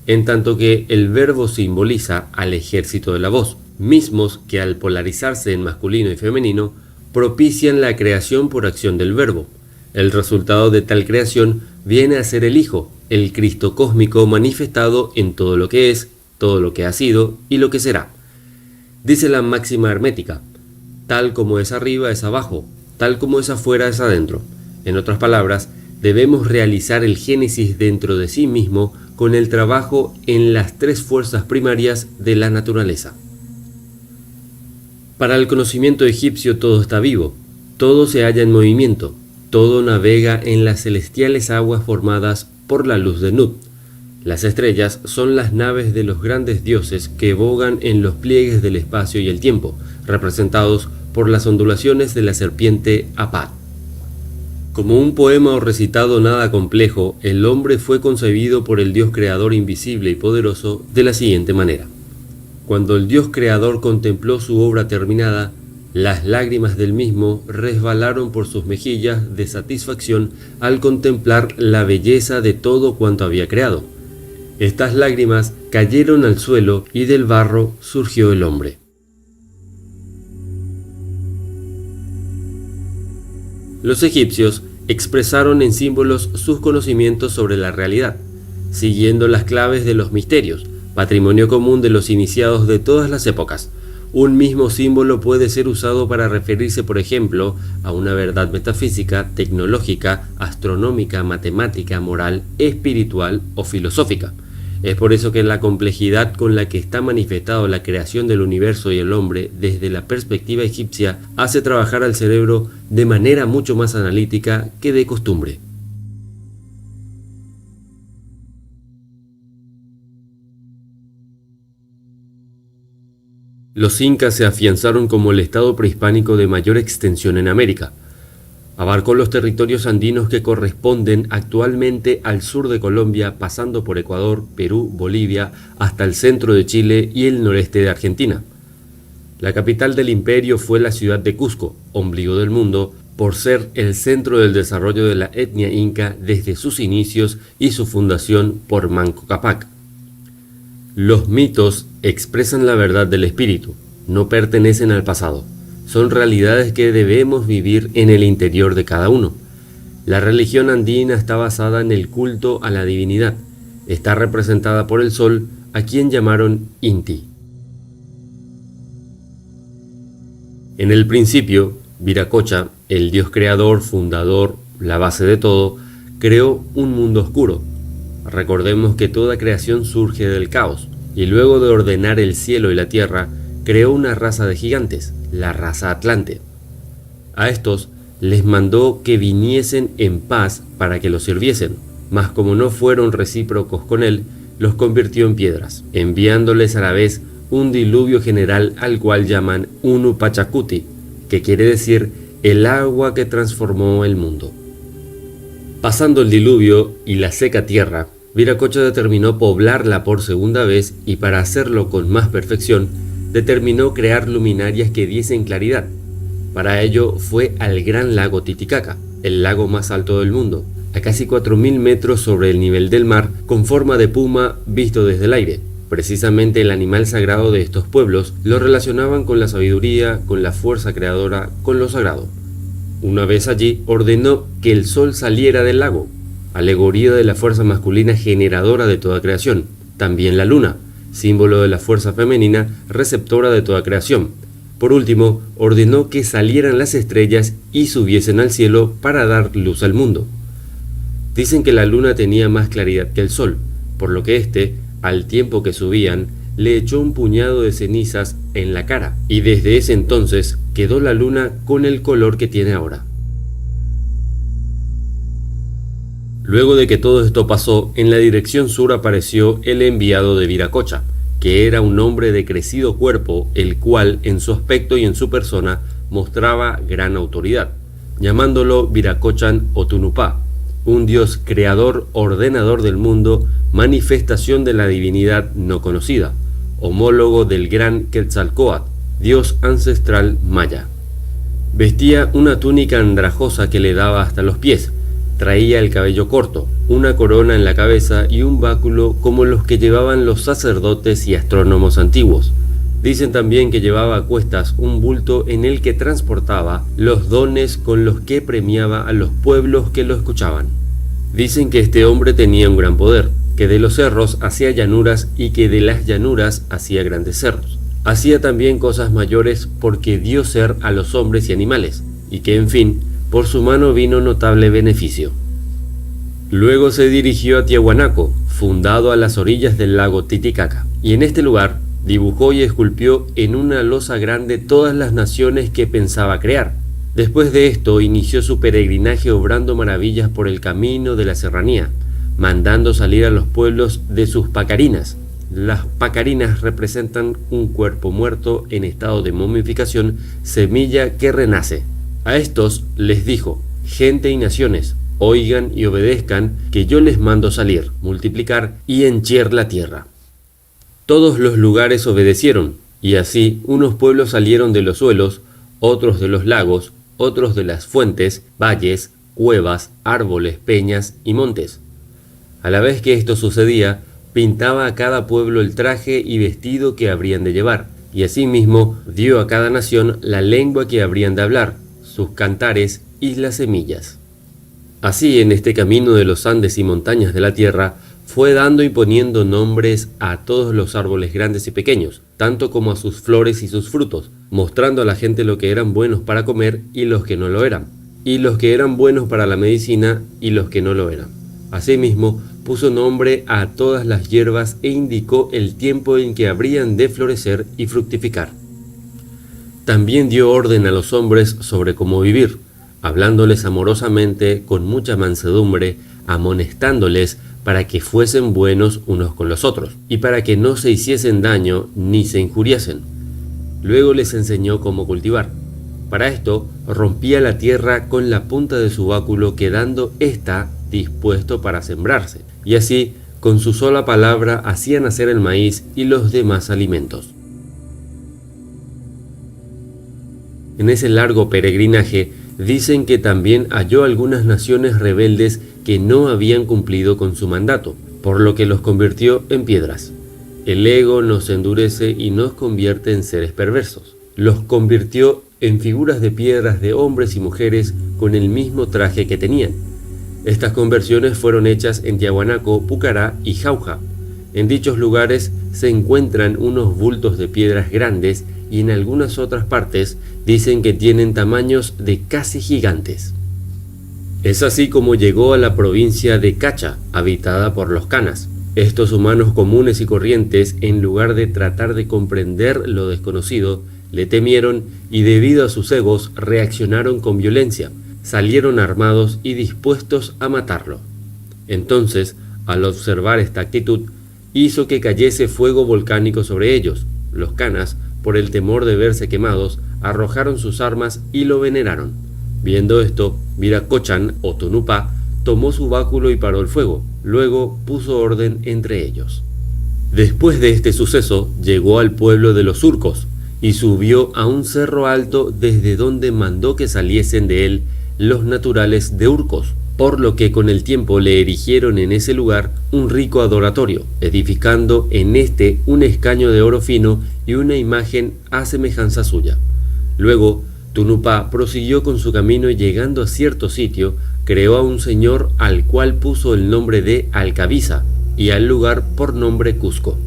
en tanto que el verbo simboliza al ejército de la voz, mismos que al polarizarse en masculino y femenino, propician la creación por acción del verbo. El resultado de tal creación viene a ser el Hijo, el Cristo cósmico manifestado en todo lo que es, todo lo que ha sido y lo que será. Dice la máxima hermética: tal como es arriba es abajo, tal como es afuera es adentro. En otras palabras, debemos realizar el Génesis dentro de sí mismo con el trabajo en las 3 fuerzas primarias de la naturaleza. Para el conocimiento egipcio todo está vivo, todo se halla en movimiento, todo navega en las celestiales aguas formadas por la luz de Nut. Las estrellas son las naves de los grandes dioses que bogan en los pliegues del espacio y el tiempo, representados por las ondulaciones de la serpiente Apad. Como un poema o recitado nada complejo, el hombre fue concebido por el Dios creador invisible y poderoso de la siguiente manera. Cuando el Dios creador contempló su obra terminada, las lágrimas del mismo resbalaron por sus mejillas de satisfacción al contemplar la belleza de todo cuanto había creado. Estas lágrimas cayeron al suelo y del barro surgió el hombre. Los egipcios expresaron en símbolos sus conocimientos sobre la realidad, siguiendo las claves de los misterios, patrimonio común de los iniciados de todas las épocas. Un mismo símbolo puede ser usado para referirse, por ejemplo, a una verdad metafísica, tecnológica, astronómica, matemática, moral, espiritual o filosófica. Es por eso que la complejidad con la que está manifestado la creación del universo y el hombre desde la perspectiva egipcia hace trabajar al cerebro de manera mucho más analítica que de costumbre. Los incas se afianzaron como el estado prehispánico de mayor extensión en América. Abarcó los territorios andinos que corresponden actualmente al sur de Colombia, pasando por Ecuador, Perú, Bolivia, hasta el centro de Chile y el noreste de Argentina. La capital del imperio fue la ciudad de Cusco, ombligo del mundo, por ser el centro del desarrollo de la etnia inca desde sus inicios y su fundación por Manco Cápac. Los mitos expresan la verdad del espíritu, no pertenecen al pasado. Son realidades que debemos vivir en el interior de cada uno. La religión andina está basada en el culto a la divinidad. Está representada por el sol, a quien llamaron Inti. En el principio, Viracocha, el dios creador, fundador, la base de todo, creó un mundo oscuro. Recordemos que toda creación surge del caos. y luego de ordenar el cielo y la tierra, creó una raza de gigantes, la raza Atlante. A estos les mandó que viniesen en paz para que los sirviesen, mas como no fueron recíprocos con él, los convirtió en piedras, enviándoles a la vez un diluvio general al cual llaman Unu Pachacuti, que quiere decir el agua que transformó el mundo. Pasando el diluvio y la seca tierra, Viracocha determinó poblarla por segunda vez y para hacerlo con más perfección, determinó crear luminarias que diesen claridad. Para ello fue al gran lago Titicaca, el lago más alto del mundo, a casi 4.000 metros sobre el nivel del mar, con forma de puma visto desde el aire. Precisamente el animal sagrado de estos pueblos lo relacionaban con la sabiduría, con la fuerza creadora, con lo sagrado. Una vez allí ordenó que el sol saliera del lago, alegoría de la fuerza masculina generadora de toda creación. También la luna, símbolo de la fuerza femenina receptora de toda creación. Por último, ordenó que salieran las estrellas y subiesen al cielo para dar luz al mundo. Dicen que la luna tenía más claridad que el sol, por lo que éste, al tiempo que subían, le echó un puñado de cenizas en la cara, y desde ese entonces quedó la luna con el color que tiene ahora. Luego de que todo esto pasó, en la dirección sur apareció el enviado de Viracocha, que era un hombre de crecido cuerpo, el cual en su aspecto y en su persona mostraba gran autoridad, llamándolo Viracochan o Tunupá, un dios creador, ordenador del mundo, manifestación de la divinidad no conocida, homólogo del gran Quetzalcóatl, dios ancestral maya. Vestía una túnica andrajosa que le daba hasta los pies. Traía el cabello corto, una corona en la cabeza y un báculo como los que llevaban los sacerdotes y astrónomos antiguos. Dicen también que llevaba a cuestas un bulto en el que transportaba los dones con los que premiaba a los pueblos que lo escuchaban. Dicen que este hombre tenía un gran poder, que de los cerros hacía llanuras y que de las llanuras hacía grandes cerros. Hacía también cosas mayores porque dio ser a los hombres y animales, y que en fin, por su mano vino notable beneficio. Luego se dirigió a Tiahuanaco, fundado a las orillas del lago Titicaca, y en este lugar dibujó y esculpió en una losa grande todas las naciones que pensaba crear. Después de esto inició su peregrinaje obrando maravillas por el camino de la serranía, mandando salir a los pueblos de sus pacarinas. Las pacarinas representan un cuerpo muerto en estado de momificación, semilla que renace. A estos les dijo: gente y naciones, oigan y obedezcan, que yo les mando salir, multiplicar y hencher la tierra. Todos los lugares obedecieron, y así unos pueblos salieron de los suelos, otros de los lagos, otros de las fuentes, valles, cuevas, árboles, peñas y montes. A la vez que esto sucedía, pintaba a cada pueblo el traje y vestido que habrían de llevar, y asimismo dio a cada nación la lengua que habrían de hablar, sus cantares y las semillas. Así, en este camino de los Andes y montañas de la tierra, fue dando y poniendo nombres a todos los árboles grandes y pequeños, tanto como a sus flores y sus frutos, mostrando a la gente lo que eran buenos para comer y los que no lo eran, y los que eran buenos para la medicina y los que no lo eran. Asimismo, puso nombre a todas las hierbas e indicó el tiempo en que habrían de florecer y fructificar. También dio orden a los hombres sobre cómo vivir, hablándoles amorosamente con mucha mansedumbre, amonestándoles para que fuesen buenos unos con los otros, y para que no se hiciesen daño ni se injuriasen. Luego les enseñó cómo cultivar. Para esto rompía la tierra con la punta de su báculo, quedando ésta dispuesto para sembrarse, y así con su sola palabra hacía nacer el maíz y los demás alimentos. En ese largo peregrinaje dicen que también halló algunas naciones rebeldes que no habían cumplido con su mandato, por lo que los convirtió en piedras. El ego nos endurece y nos convierte en seres perversos. Los convirtió en figuras de piedras de hombres y mujeres con el mismo traje que tenían. Estas conversiones fueron hechas en Tiahuanaco, Pucará y Jauja. En dichos lugares se encuentran unos bultos de piedras grandes y en algunas otras partes dicen que tienen tamaños de casi gigantes. Es así como llegó a la provincia de Cacha, habitada por los canas. Estos humanos comunes y corrientes, en lugar de tratar de comprender lo desconocido, le temieron y debido a sus egos reaccionaron con violencia, salieron armados y dispuestos a matarlo. Entonces, al observar esta actitud, hizo que cayese fuego volcánico sobre ellos. Los canas, por el temor de verse quemados, arrojaron sus armas y lo veneraron. Viendo esto, Viracocha o Tonupá tomó su báculo y paró el fuego. Luego puso orden entre ellos. Después de este suceso, llegó al pueblo de los surcos y subió a un cerro alto desde donde mandó que saliesen de él los naturales de Urcos, por lo que con el tiempo le erigieron en ese lugar un rico adoratorio, edificando en este un escaño de oro fino y una imagen a semejanza suya. Luego, Tonupá prosiguió con su camino y llegando a cierto sitio, creó a un señor al cual puso el nombre de Alcabiza y al lugar por nombre Cusco,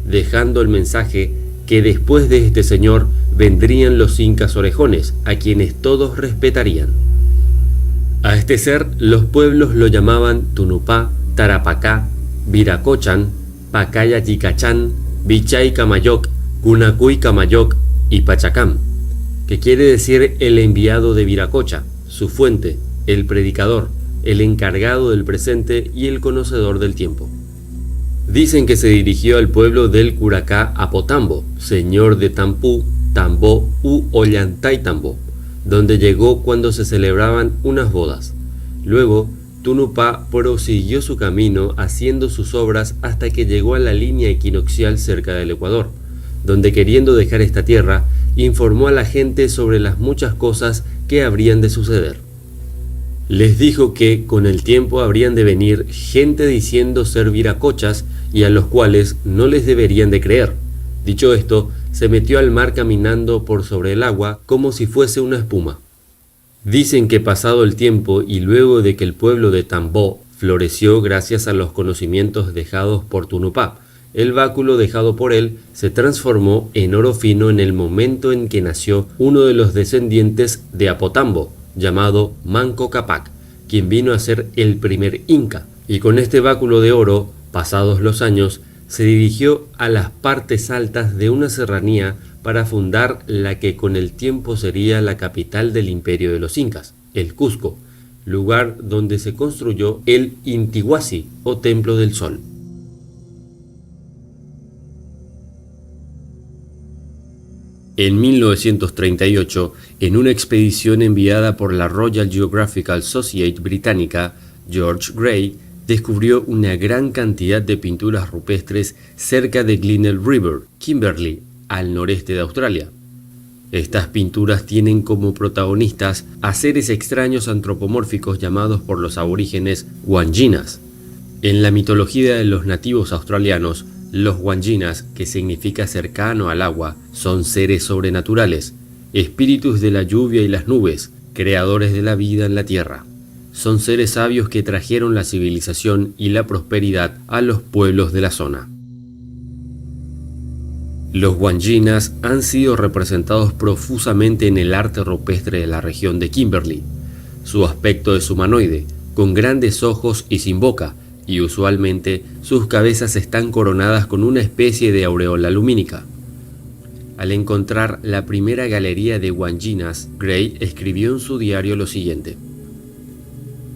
dejando el mensaje que después de este señor vendrían los incas orejones, a quienes todos respetarían. A este ser los pueblos lo llamaban Tonupá, Tarapacá, Viracocha, Pacaya Yicachán, Bichay Camayoc, Cunacuy Camayoc y Pachacam, que quiere decir el enviado de Viracocha, su fuente, el predicador, el encargado del presente y el conocedor del tiempo. Dicen que se dirigió al pueblo del Curacá Apotambo, señor de Tampú, Tambó u Ollantaytambo, donde llegó cuando se celebraban unas bodas. Luego, Tonupá prosiguió su camino haciendo sus obras hasta que llegó a la línea equinoccial cerca del Ecuador, donde queriendo dejar esta tierra, informó a la gente sobre las muchas cosas que habrían de suceder. Les dijo que con el tiempo habrían de venir gente diciendo ser viracochas y a los cuales no les deberían de creer. Dicho esto, se metió al mar caminando por sobre el agua como si fuese una espuma. Dicen que pasado el tiempo y luego de que el pueblo de Tambó floreció gracias a los conocimientos dejados por Tonupá, el báculo dejado por él se transformó en oro fino en el momento en que nació uno de los descendientes de Apotambo, llamado Manco Cápac, quien vino a ser el primer inca, y con este báculo de oro, pasados los años, se dirigió a las partes altas de una serranía para fundar la que con el tiempo sería la capital del imperio de los incas, el Cusco, lugar donde se construyó el Intihuasi o Templo del Sol. En 1938, en una expedición enviada por la Royal Geographical Society británica, George Gray descubrió una gran cantidad de pinturas rupestres cerca de Glenelg River, Kimberley, al noreste de Australia. Estas pinturas tienen como protagonistas a seres extraños antropomórficos llamados por los aborígenes Wanginas. En la mitología de los nativos australianos, los Wanginas, que significa cercano al agua, son seres sobrenaturales, espíritus de la lluvia y las nubes, creadores de la vida en la tierra. Son seres sabios que trajeron la civilización y la prosperidad a los pueblos de la zona. Los Wanginas han sido representados profusamente en el arte rupestre de la región de Kimberley. Su aspecto es humanoide, con grandes ojos y sin boca, y usualmente sus cabezas están coronadas con una especie de aureola lumínica. Al encontrar la primera galería de Wanginas, Gray escribió en su diario lo siguiente: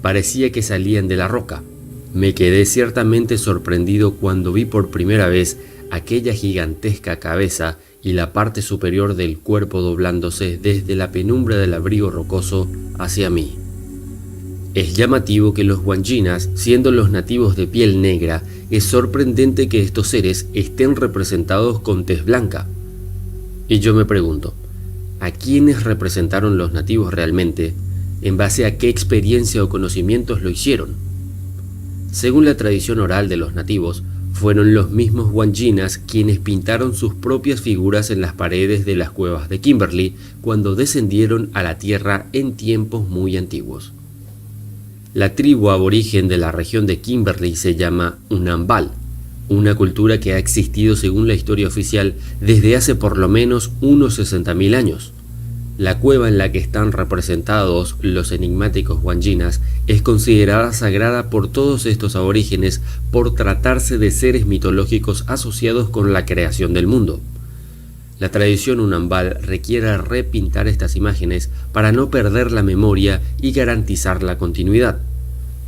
parecía que salían de la roca. Me quedé ciertamente sorprendido cuando vi por primera vez aquella gigantesca cabeza y la parte superior del cuerpo doblándose desde la penumbra del abrigo rocoso hacia mí. Es llamativo que los Wanginas, siendo los nativos de piel negra, es sorprendente que estos seres estén representados con tez blanca. Y yo me pregunto, ¿a quiénes representaron los nativos realmente? ¿En base a qué experiencia o conocimientos lo hicieron? Según la tradición oral de los nativos, fueron los mismos Wanginas quienes pintaron sus propias figuras en las paredes de las cuevas de Kimberley cuando descendieron a la tierra en tiempos muy antiguos. La tribu aborigen de la región de Kimberley se llama Unambal, una cultura que ha existido según la historia oficial desde hace por lo menos unos 60.000 años. La cueva en la que están representados los enigmáticos Wanjinas es considerada sagrada por todos estos aborígenes por tratarse de seres mitológicos asociados con la creación del mundo. La tradición Unambal requiere repintar estas imágenes para no perder la memoria y garantizar la continuidad.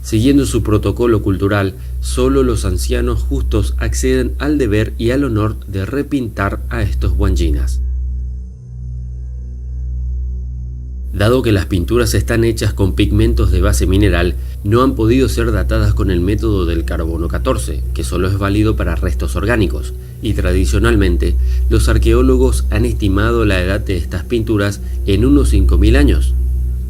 Siguiendo su protocolo cultural, solo los ancianos justos acceden al deber y al honor de repintar a estos Wanjinas. Dado que las pinturas están hechas con pigmentos de base mineral, no han podido ser datadas con el método del carbono 14, que solo es válido para restos orgánicos, y tradicionalmente los arqueólogos han estimado la edad de estas pinturas en unos 5000 años.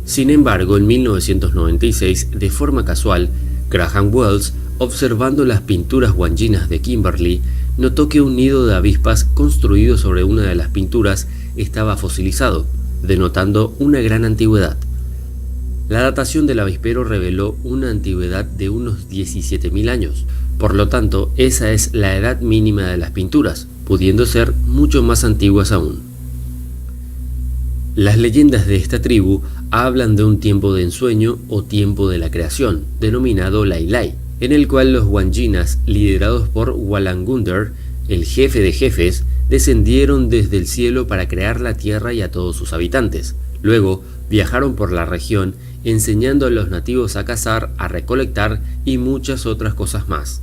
Sin embargo, en 1996, de forma casual, Graham Wells, observando las pinturas Wanjinas de Kimberley, notó que un nido de avispas construido sobre una de las pinturas estaba fosilizado, denotando una gran antigüedad. La datación del avispero reveló una antigüedad de unos 17.000 años, por lo tanto, esa es la edad mínima de las pinturas, pudiendo ser mucho más antiguas aún. Las leyendas de esta tribu hablan de un tiempo de ensueño o tiempo de la creación, denominado Lailai, en el cual los Wanjinas, liderados por Wallangunder, el jefe de jefes, descendieron desde el cielo para crear la tierra y a todos sus habitantes. Luego viajaron por la región enseñando a los nativos a cazar, a recolectar y muchas otras cosas más.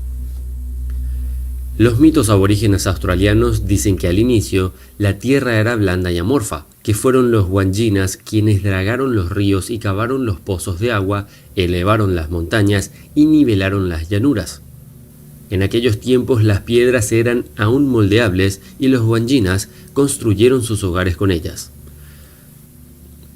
Los mitos aborígenes australianos dicen que al inicio la tierra era blanda y amorfa, que fueron los Wanjinas quienes dragaron los ríos y cavaron los pozos de agua, elevaron las montañas y nivelaron las llanuras. En aquellos tiempos las piedras eran aún moldeables y los Wanjinas construyeron sus hogares con ellas.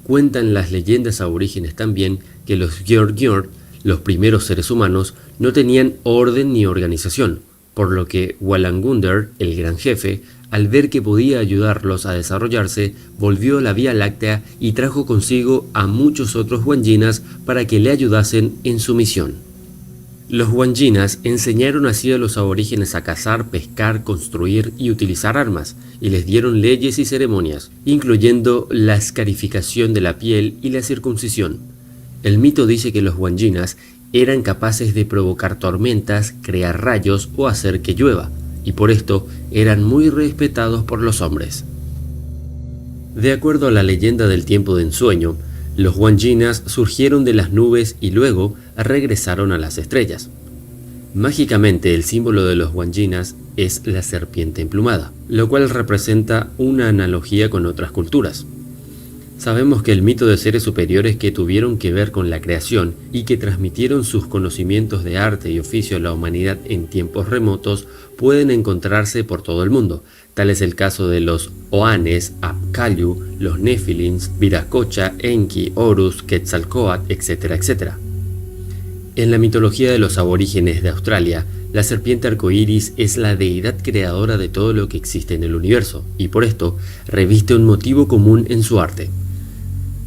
Cuentan las leyendas aborígenes también que los Giorgior, los primeros seres humanos, no tenían orden ni organización, por lo que Wallangunder, el gran jefe, al ver que podía ayudarlos a desarrollarse, volvió a la Vía Láctea y trajo consigo a muchos otros Wanjinas para que le ayudasen en su misión. Los Wanjinas enseñaron así a los aborígenes a cazar, pescar, construir y utilizar armas, y les dieron leyes y ceremonias, incluyendo la escarificación de la piel y la circuncisión. El mito dice que los Wanjinas eran capaces de provocar tormentas, crear rayos o hacer que llueva, y por esto eran muy respetados por los hombres. De acuerdo a la leyenda del tiempo de ensueño, los Wanjinas surgieron de las nubes y luego regresaron a las estrellas. Mágicamente, el símbolo de los Wanjinas es la serpiente emplumada, lo cual representa una analogía con otras culturas. Sabemos que el mito de seres superiores que tuvieron que ver con la creación y que transmitieron sus conocimientos de arte y oficio a la humanidad en tiempos remotos pueden encontrarse por todo el mundo. Tal es el caso de los Oanes, Apkallu, los Nefilins, Viracocha, Enki, Horus, Quetzalcóatl, etcétera, etcétera. En la mitología de los aborígenes de Australia, la serpiente arcoíris es la deidad creadora de todo lo que existe en el universo, y por esto reviste un motivo común en su arte.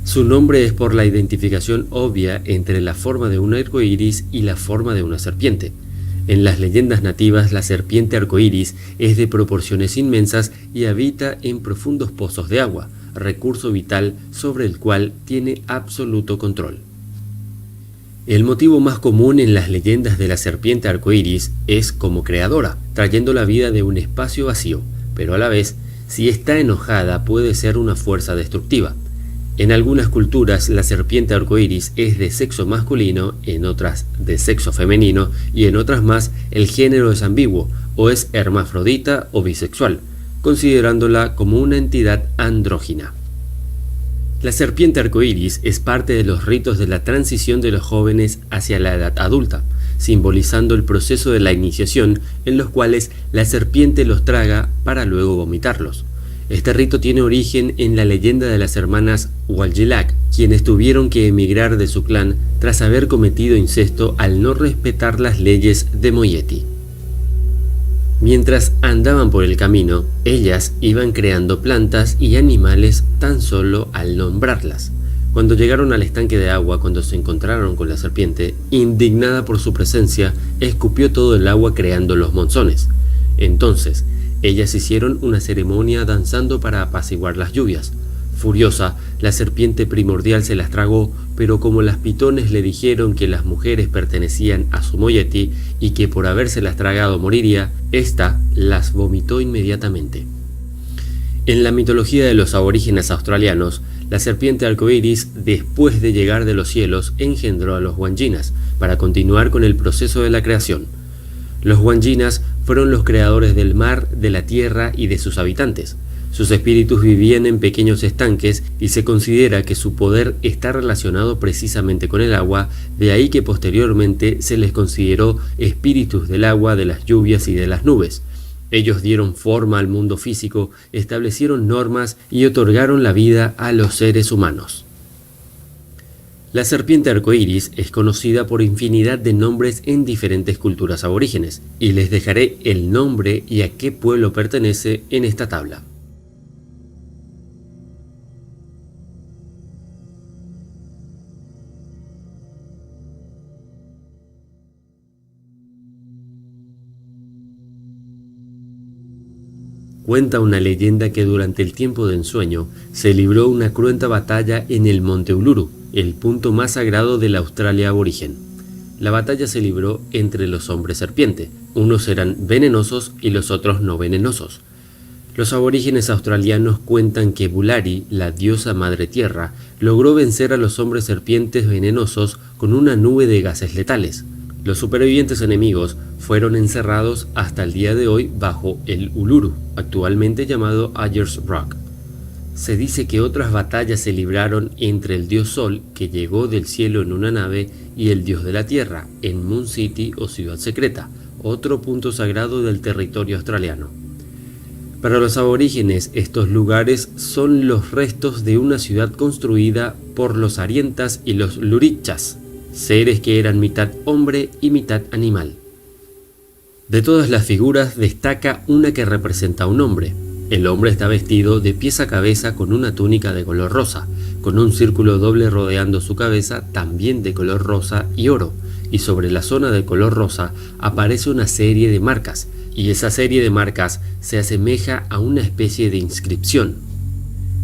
Su nombre es por la identificación obvia entre la forma de un arcoíris y la forma de una serpiente. En las leyendas nativas, la serpiente arcoíris es de proporciones inmensas y habita en profundos pozos de agua, recurso vital sobre el cual tiene absoluto control. El motivo más común en las leyendas de la serpiente arcoíris es como creadora, trayendo la vida de un espacio vacío, pero a la vez, si está enojada, puede ser una fuerza destructiva. En algunas culturas, la serpiente arcoíris es de sexo masculino, en otras de sexo femenino y en otras más el género es ambiguo, o es hermafrodita o bisexual, considerándola como una entidad andrógina. La serpiente arcoíris es parte de los ritos de la transición de los jóvenes hacia la edad adulta, simbolizando el proceso de la iniciación en los cuales la serpiente los traga para luego vomitarlos. Este rito tiene origen en la leyenda de las hermanas Waljilak, quienes tuvieron que emigrar de su clan tras haber cometido incesto al no respetar las leyes de Moyeti. Mientras andaban por el camino, ellas iban creando plantas y animales tan solo al nombrarlas. Cuando llegaron al estanque de agua, cuando se encontraron con la serpiente, indignada por su presencia, escupió todo el agua creando los monzones. Entonces, ellas hicieron una ceremonia danzando para apaciguar las lluvias. Furiosa, La serpiente primordial se las tragó, pero como las pitones le dijeron que las mujeres pertenecían a su moiety y que por habérselas tragado moriría, ésta las vomitó inmediatamente. En la mitología de los aborígenes australianos, la serpiente arcoíris, después de llegar de los cielos, engendró a los Wanginas para continuar con el proceso de la creación. Los Wanginas fueron los creadores del mar, de la tierra y de sus habitantes. Sus espíritus vivían en pequeños estanques y se considera que su poder está relacionado precisamente con el agua, de ahí que posteriormente se les consideró espíritus del agua, de las lluvias y de las nubes. Ellos dieron forma al mundo físico, establecieron normas y otorgaron la vida a los seres humanos. La serpiente arcoíris es conocida por infinidad de nombres en diferentes culturas aborígenes, y les dejaré el nombre y a qué pueblo pertenece en esta tabla. Cuenta una leyenda que durante el tiempo de ensueño se libró una cruenta batalla en el Monte Uluru, el punto más sagrado de la Australia aborigen. La batalla se libró entre los hombres serpiente, unos eran venenosos y los otros no venenosos. Los aborígenes australianos cuentan que Bulari, la diosa madre tierra, logró vencer a los hombres serpientes venenosos con una nube de gases letales. Los supervivientes enemigos fueron encerrados hasta el día de hoy bajo el Uluru, actualmente llamado Ayers Rock. Se dice que otras batallas se libraron entre el dios Sol, que llegó del cielo en una nave, y el dios de la tierra, en Moon City o Ciudad Secreta, otro punto sagrado del territorio australiano. Para los aborígenes, estos lugares son los restos de una ciudad construida por los Arientas y los Lurichas, seres que eran mitad hombre y mitad animal. De todas las figuras destaca una que representa a un hombre. El hombre está vestido de pies a cabeza con una túnica de color rosa, con un círculo doble rodeando su cabeza, también de color rosa y oro, y sobre la zona de color rosa aparece una serie de marcas, y esa serie de marcas se asemeja a una especie de inscripción.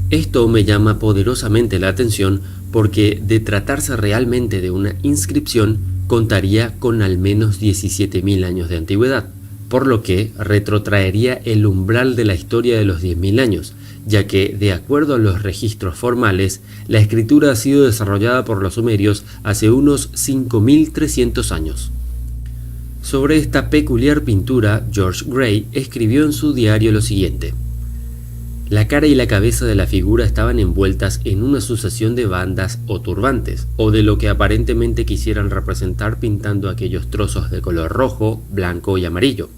Esto me llama poderosamente la atención porque, de tratarse realmente de una inscripción, contaría con al menos 17.000 años de antigüedad, por lo que retrotraería el umbral de la historia de los 10.000 años, ya que, de acuerdo a los registros formales, la escritura ha sido desarrollada por los sumerios hace unos 5.300 años. Sobre esta peculiar pintura, George Gray escribió en su diario lo siguiente: la cara y la cabeza de la figura estaban envueltas en una sucesión de bandas o turbantes, o de lo que aparentemente quisieran representar pintando aquellos trozos de color rojo, blanco y amarillo.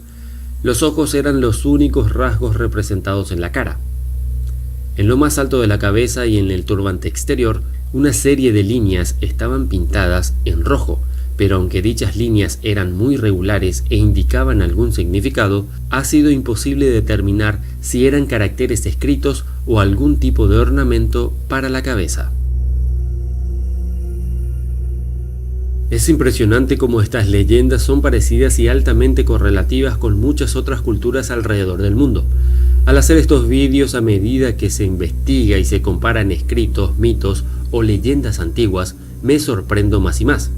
Los ojos eran los únicos rasgos representados en la cara. En lo más alto de la cabeza y en el turbante exterior, una serie de líneas estaban pintadas en rojo, pero aunque dichas líneas eran muy regulares e indicaban algún significado, ha sido imposible determinar si eran caracteres escritos o algún tipo de ornamento para la cabeza. Es impresionante cómo estas leyendas son parecidas y altamente correlativas con muchas otras culturas alrededor del mundo. Al hacer estos vídeos, a medida que se investiga y se comparan escritos, mitos o leyendas antiguas, me sorprendo más y más.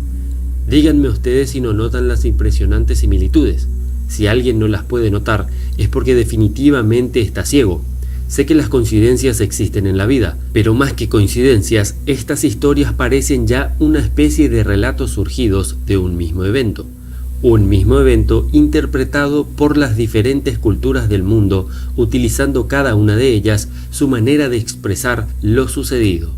Díganme ustedes si no notan las impresionantes similitudes. Si alguien no las puede notar, es porque definitivamente está ciego. Sé que las coincidencias existen en la vida, pero más que coincidencias, estas historias parecen ya una especie de relatos surgidos de un mismo evento. Un mismo evento interpretado por las diferentes culturas del mundo, utilizando cada una de ellas su manera de expresar lo sucedido.